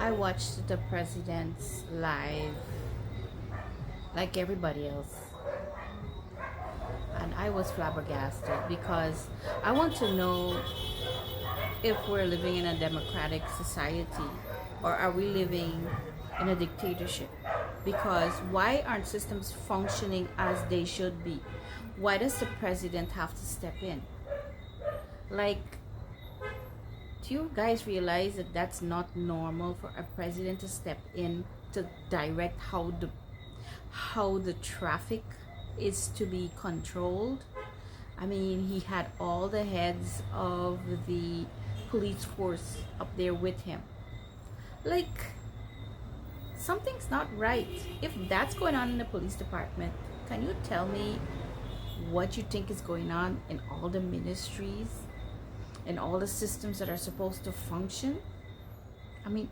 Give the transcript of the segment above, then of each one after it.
I watched the president's live like everybody else, and I was flabbergasted because I want to know if we're living in a democratic society or are we living in a dictatorship. Because why aren't systems functioning as they should be? Why does the president have to step in? Like, do you guys realize that that's not normal for a president to step in to direct how the traffic is to be controlled? I mean, he had all the heads of the police force up there with him. Like, something's not right. If that's going on in the police department, can you tell me what you think is going on in all the ministries and all the systems that are supposed to function? I mean,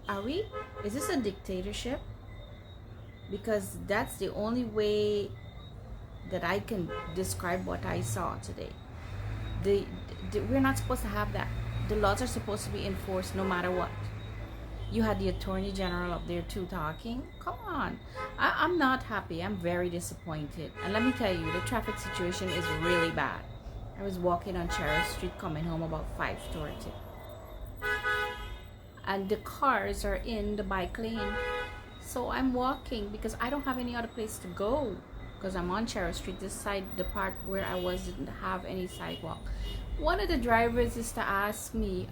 is this a dictatorship? Because that's the only way that I can describe what I saw today. We're not supposed to have that. The laws are supposed to be enforced no matter what. You had the attorney general up there too talking. Come on. I'm not happy. I'm very disappointed. And let me tell you, the traffic situation is really bad. I was walking on Cherry Street coming home about 5:30. And the cars are in the bike lane. So I'm walking because I don't have any other place to go. Because I'm on Cherry Street. This side, the part where I was, didn't have any sidewalk. One of the drivers is to ask me,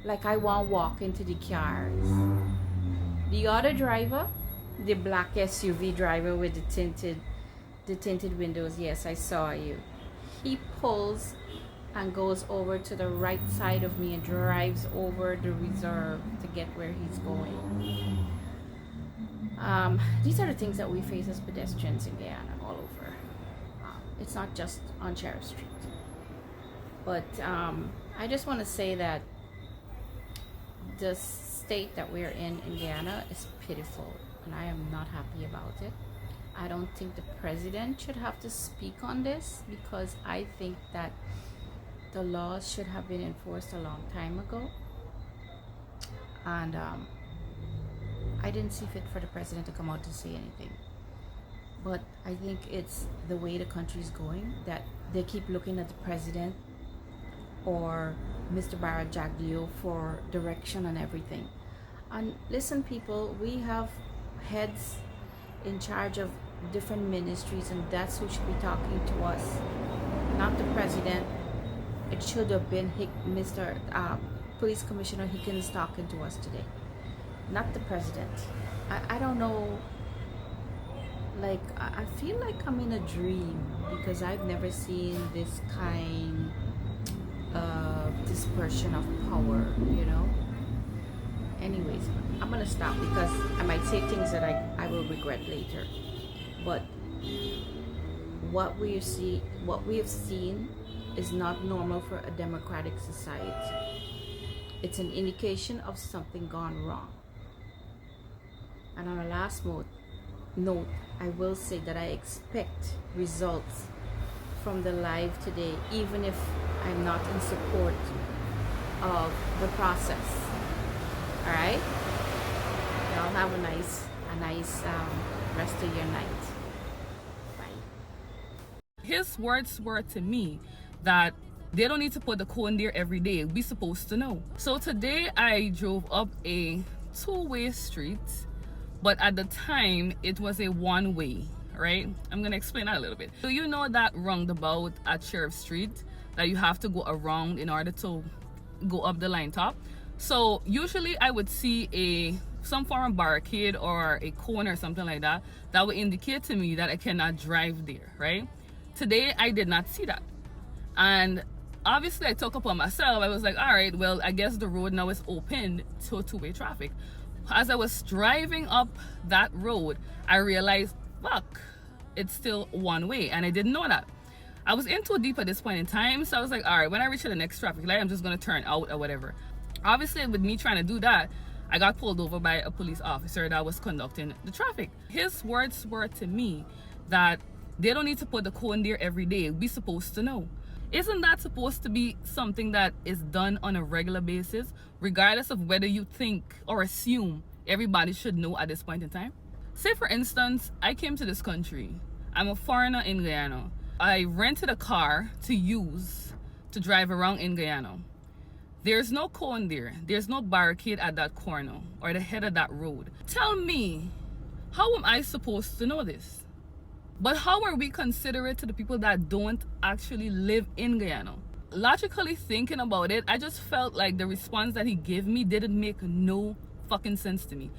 like I want to walk into the cars. The other driver, the black SUV driver with the tinted windows, yes, I saw you. He pulls and goes over to the right side of me and drives over the reserve to get where he's going. These are the things that we face as pedestrians in Guyana all over. It's not just on Cherry Street. But I just want to say that the state that we're in Guyana is pitiful, and I am not happy about it. I don't think the president should have to speak on this, because I think that the laws should have been enforced a long time ago. And I didn't see fit for the president to come out to say anything. But I think it's the way the country is going that they keep looking at the president or Mr. Barajagdio for direction on everything. And listen, people, we have heads in charge of different ministries, and that's who should be talking to us, not the president. It should have been Mr. Police Commissioner Higgins talking to us today, not the president. I don't know, like I feel like I'm in a dream, because I've never seen this kind of dispersion of power, you know. Anyways, I'm gonna stop because I might say things that I will regret later. But what we have seen is not normal for a democratic society. It's an indication of something gone wrong. And on a last note, I will say that I expect results from the live today, even if I'm not in support of the process. All right, y'all have a nice rest of your night. Bye. His words were to me that they don't need to put the cone there every day. We're supposed to know. So today I drove up a two-way street, but at the time it was a one-way, right? I'm gonna explain that a little bit. So you know that roundabout at Sheriff Street that you have to go around in order to go up the line top? So usually I would see some form of barricade or a cone or something like that that would indicate to me that I cannot drive there, right? Today I did not see that. And obviously I took upon myself, I was like, all right, well, I guess the road now is open to two-way traffic. As I was driving up that road, I realized, fuck, it's still one way, and I didn't know that. I was in too deep at this point in time, so I was like, all right, when I reach the next traffic light, I'm just gonna turn out or whatever. Obviously, with me trying to do that, I got pulled over by a police officer that was conducting the traffic. His words were to me that they don't need to put the cone there every day. We're supposed to know. Isn't that supposed to be something that is done on a regular basis, regardless of whether you think or assume everybody should know at this point in time? Say, for instance, I came to this country. I'm a foreigner in Guyana. I rented a car to use to drive around in Guyana. There's no cone there. There's no barricade at that corner or the head of that road. Tell me, how am I supposed to know this? But how are we considerate to the people that don't actually live in Guyana? Logically thinking about it, I just felt like the response that he gave me didn't make no fucking sense to me.